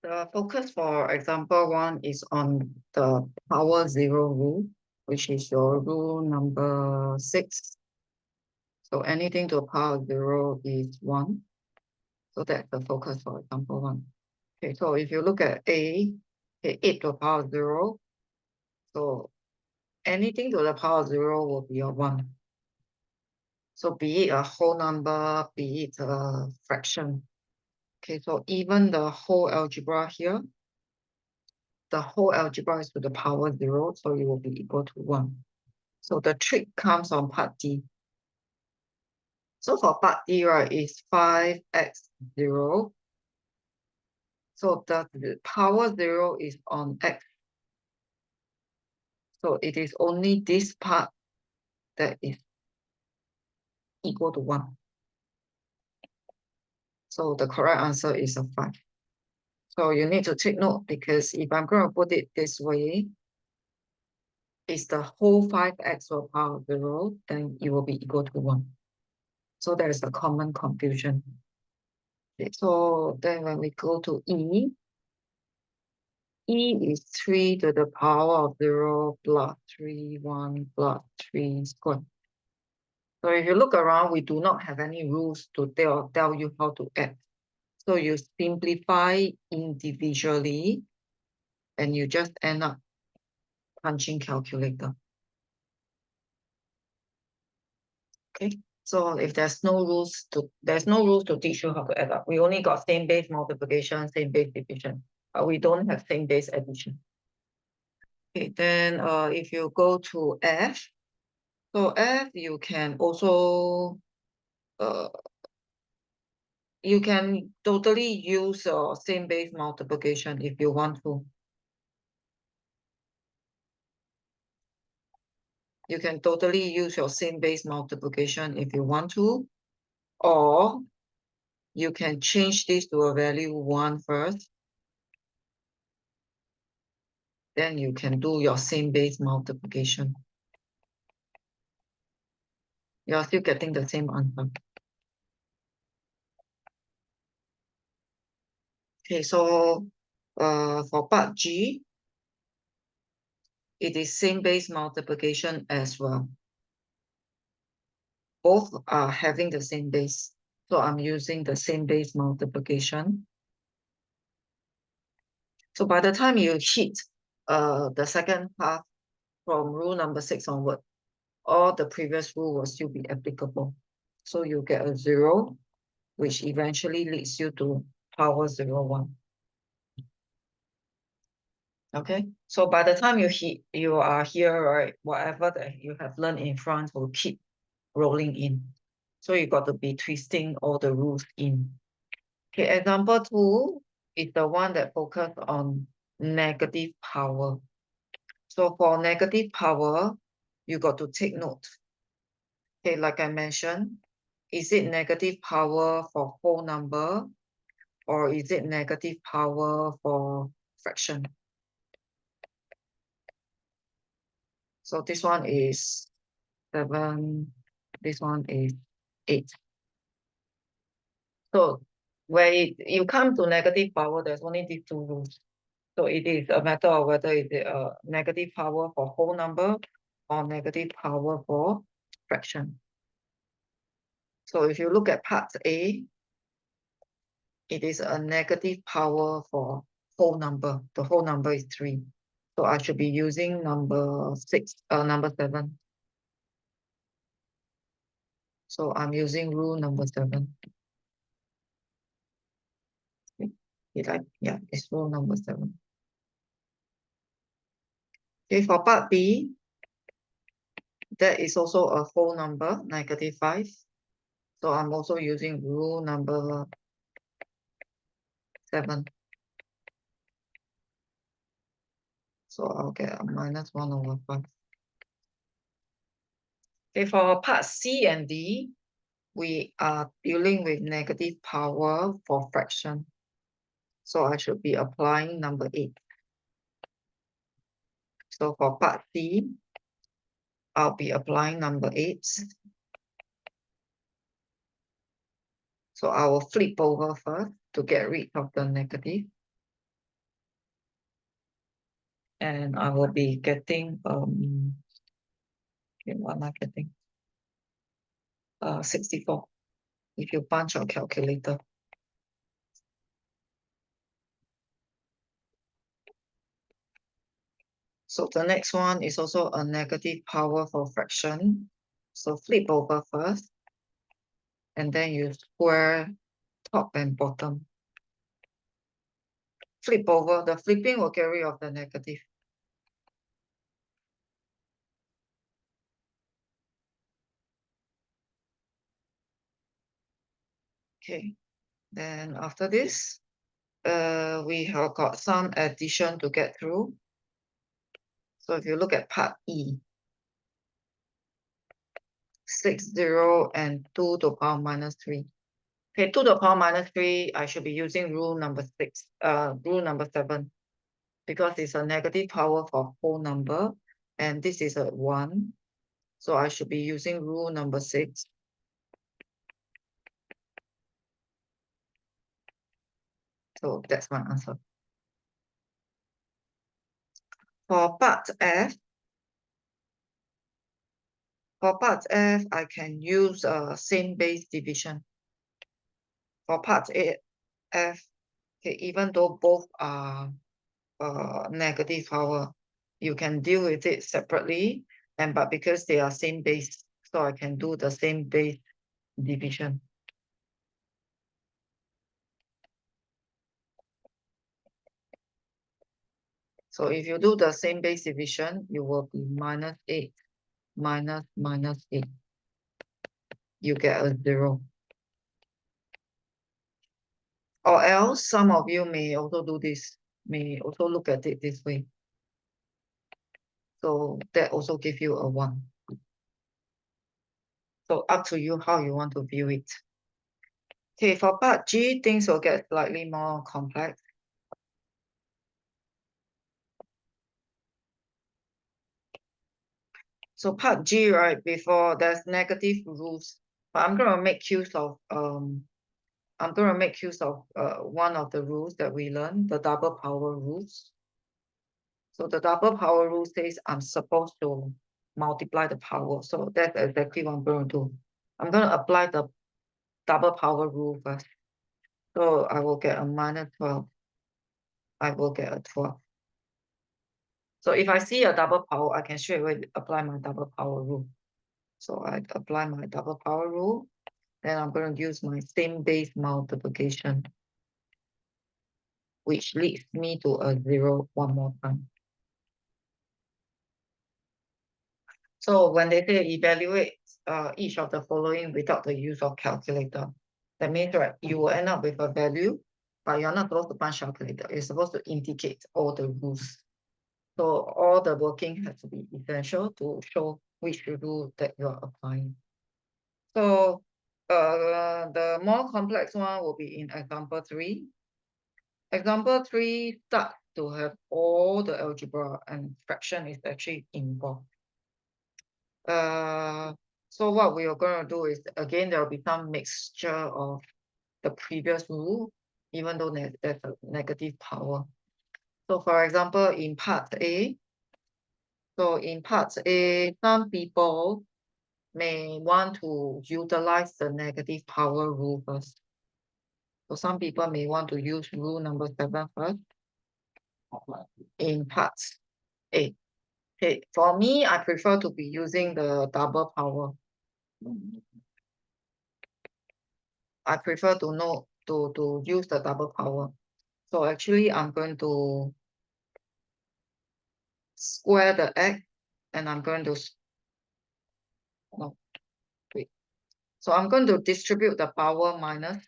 The focus for example 1 is on the power 0 rule, which is your rule number 6. So anything to the power 0 is 1. So that's the focus for example 1. Okay, so if you look at A, okay, 8 to the power 0. So anything to the power 0 will be a 1. So be it a whole number, be it a fraction. Okay, so even the whole algebra here, the whole algebra is to the power 0, so it will be equal to 1. So the trick comes on part D. So for part D, right, is 5x0. So the power 0 is on x. So it is only this part that is equal to 1. So the correct answer is a 5. So you need to take note, because if I'm going to put it this way, is the whole 5x to the power 0, then it will be equal to 1. So there is a common confusion. Okay, so then when we go to E, E is 3 to the power of 0 plus 3, 1 plus 3 squared. So if you look around, we do not have any rules to tell you how to add. So you simplify individually, and you just end up punching calculator. Okay, so if there's no rules to teach you how to add up. We only got same base multiplication, same base division, but we don't have same base addition. Okay, then if you go to F, so F you can also you can totally use same base multiplication if you want to. You can totally use your same base multiplication if you want to, or you can change this to a value 1 first. Then you can do your same base multiplication. You're still getting the same answer. Okay, so for part G, it is same base multiplication as well. Both are having the same base. So I'm using the same base multiplication. So by the time you hit the second half from rule number 6 onward, all the previous rule will still be applicable. So you get a 0, which eventually leads you to power 0, 1. Okay, so by the time you are here, right, whatever that you have learned in front will keep rolling in. So you got to be twisting all the rules in. Okay, example 2 is the one that focuses on negative power. So for negative power, you got to take note. Okay, like I mentioned, is it negative power for whole number, or is it negative power for fraction? So this one is 7, this one is 8. So where you come to negative power, there's only these two rules. So it is a matter of whether it is a negative power for whole number or negative power for fraction. So if you look at part A, it is a negative power for whole number. The whole number is 3. So I should be using number 7. So I'm using rule number 7. It's rule number 7. Okay, for part B, that is also a whole number, -5. So I'm also using rule number 7. So I'll get a -1/5. Okay, for part C and D, we are dealing with negative power for fraction. So I should be applying number 8. So for part C, I'll be applying number 8. So I will flip over first to get rid of the negative. and I will be getting okay, what am I getting? 64 if you punch your calculator. So the next one is also a negative power for fraction. So flip over first, and then you square top and bottom. Flip over, the flipping will get rid of the negative. Okay, then after this, we have got some addition to get through. So if you look at part E, 6, 0, and 2 to the power minus 3. Okay, 2 to the power minus 3, I should be using rule number 7, because it's a negative power for whole number, and this is a 1. So I should be using rule number 6. So that's my answer. For part F, I can use same base division. For part F, okay, even though both are negative power, you can deal with it separately, but because they are same base, so I can do the same base division. So if you do the same base division, you will be minus 8 minus minus 8. You get a 0. Or else, some of you may also do this, may also look at it this way. So that also gives you a 1. So up to you how you want to view it. Okay, for part G, things will get slightly more complex. So part G, right, before there's negative rules, but I'm gonna make use of one of the rules that we learned, the double power rules. So the double power rule says I'm supposed to multiply the power. So that's exactly what I'm going to do. I'm going to apply the double power rule first. So I will get a minus 12. I will get a 12. So if I see a double power, I can straight away apply my double power rule. So I apply my double power rule. Then I'm going to use my same base multiplication, which leads me to a 0 one more time. So when they say evaluate each of the following without the use of calculator, that means, right, you will end up with a value, but you're not supposed to punch calculator. You're supposed to indicate all the rules. So all the working has to be essential to show which rule that you're applying. So the more complex one will be in example 3. Example 3 starts to have all the algebra, and fraction is actually involved. So what we are going to do is, again, there will be some mixture of the previous rule, even though there's a negative power. So for example, in part A, some people may want to utilize the negative power rule first. So some people may want to use rule number 7 first in part A. Okay, for me, I prefer to be using the double power. I prefer to know to use the double power. So actually, I'm going to square the x, and I'm going to no, wait. So I'm going to distribute the power minus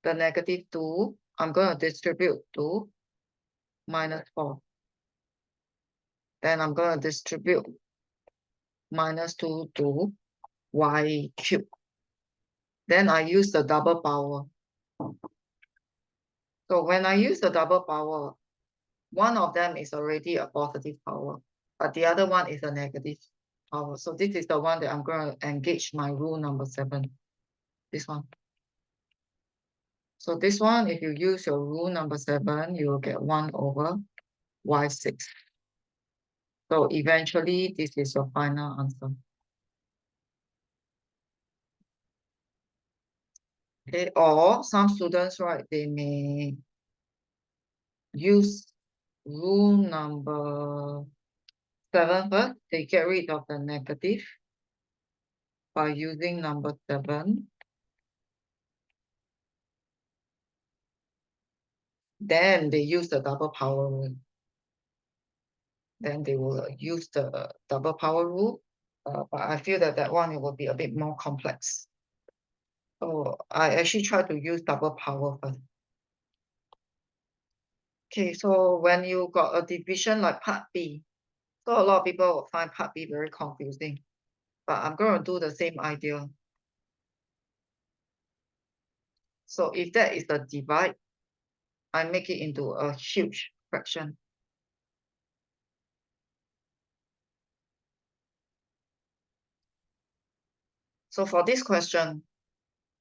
the negative 2. I'm going to distribute to minus 4. Then I'm going to distribute minus 2 to y cubed. Then I use the double power. So when I use the double power, one of them is already a positive power, but the other one is a negative power. So this is the one that I'm going to engage my rule number 7. This one. So this one, if you use your rule number 7, you will get 1 over y6. So eventually, this is your final answer. Okay, or some students, right, they may use rule number 7 first. They get rid of the negative by using number 7. Then they use the double power rule. Then they will use the double power rule. But I feel that that one, it will be a bit more complex. So I actually try to use double power first. Okay, so when you got a division like part B, so a lot of people will find part B very confusing. But I'm going to do the same idea. So if that is the divide, I make it into a huge fraction. So for this question,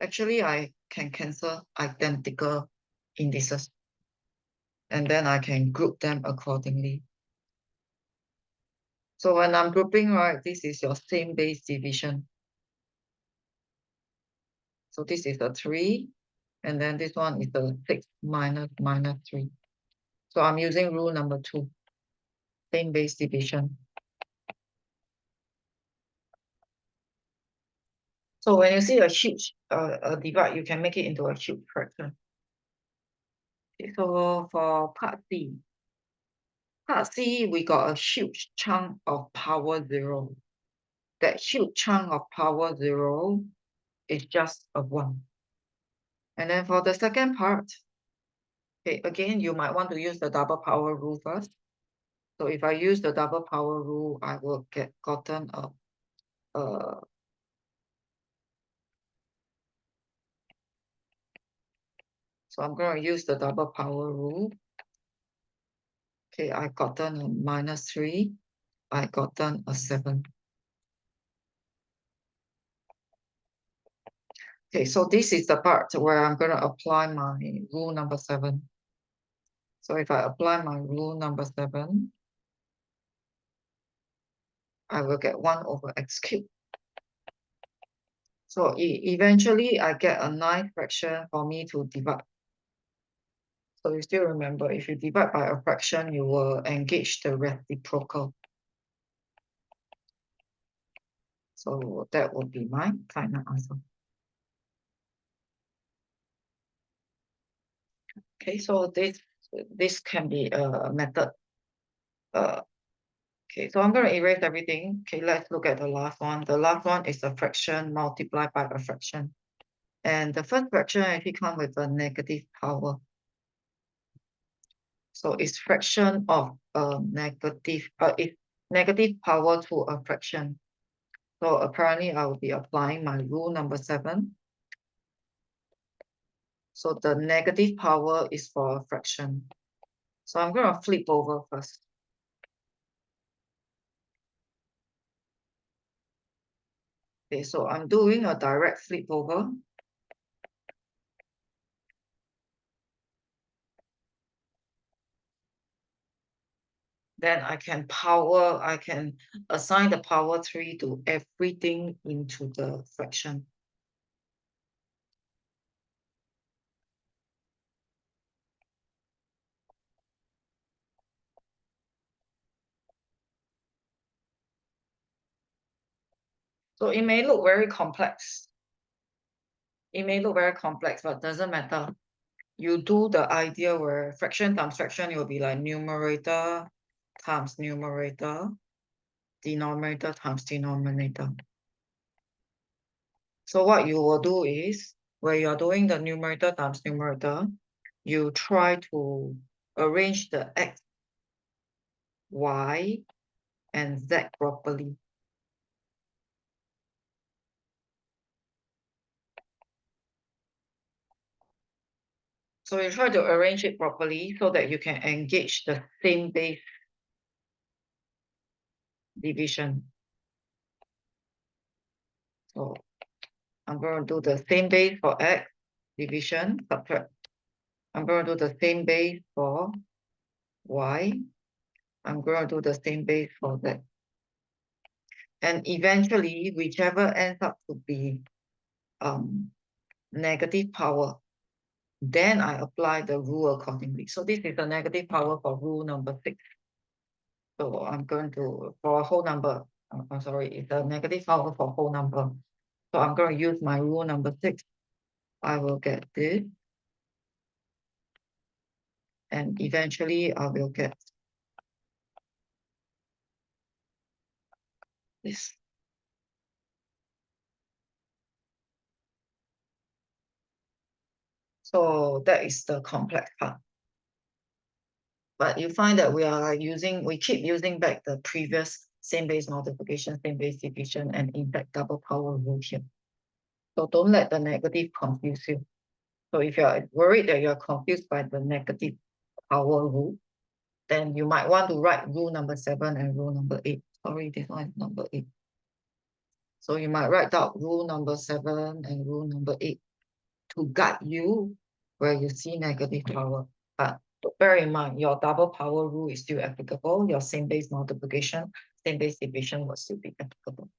actually I can cancel identical indices. And then I can group them accordingly. So when I'm grouping, right, this is your same base division. So this is a 3, and then this one is a 6 minus 3. So I'm using rule number 2, same base division. So when you see a huge divide, you can make it into a huge fraction. Okay, so for part C, we got a huge chunk of power 0. That huge chunk of power 0 is just a 1. And then for the second part, okay, again, you might want to use the double power rule first. So if I use the double power rule, I will get gotten a so I'm going to use the double power rule. Okay, I gotten a -3. I gotten a 7. Okay, so this is the part where I'm going to apply my rule number 7. So if I apply my rule number 7, I will get 1 over x cubed. So eventually, I get a nice fraction for me to divide. So you still remember, if you divide by a fraction, you will engage the reciprocal. So that would be my final answer. Okay, so this can be a method. Okay, so I'm going to erase everything. Okay, let's look at the last one. The last one is a fraction multiplied by a fraction. And the first fraction actually comes with a negative power. So it's fraction of it's negative power to a fraction. So apparently I will be applying my rule number 7. So the negative power is for a fraction. So I'm going to flip over first. Okay, so I'm doing a direct flip over. Then I can assign the power 3 to everything into the fraction. So it may look very complex. But doesn't matter. You do the idea where fraction times fraction, it will be like numerator times numerator, denominator times denominator. So what you will do is, where you're doing the numerator times numerator, you try to arrange the x, y, and z properly. So you try to arrange it properly so that you can engage the same base division. So I'm going to do the same base for x division, subtract. I'm going to do the same base for y, I'm going to do the same base for that. And eventually, whichever ends up to be negative power, then I apply the rule accordingly. So this is the negative power for rule number 6. So I'm going to, for a whole number, I'm sorry, it's a negative power for whole number. So I'm going to use my rule number 6. I will get this. And eventually I will get this. So that is the complex part. But you find that we keep using back the previous same base multiplication, same base division, and in fact double power rule here. So don't let the negative confuse you. So if you're worried that you're confused by the negative power rule, then you might want to write rule number 7 and rule number 8. Sorry, this one is number 8. So you might write out rule number 7 and rule number 8 to guide you where you see negative power. But bear in mind, your double power rule is still applicable. Your same base multiplication, same base division will still be applicable.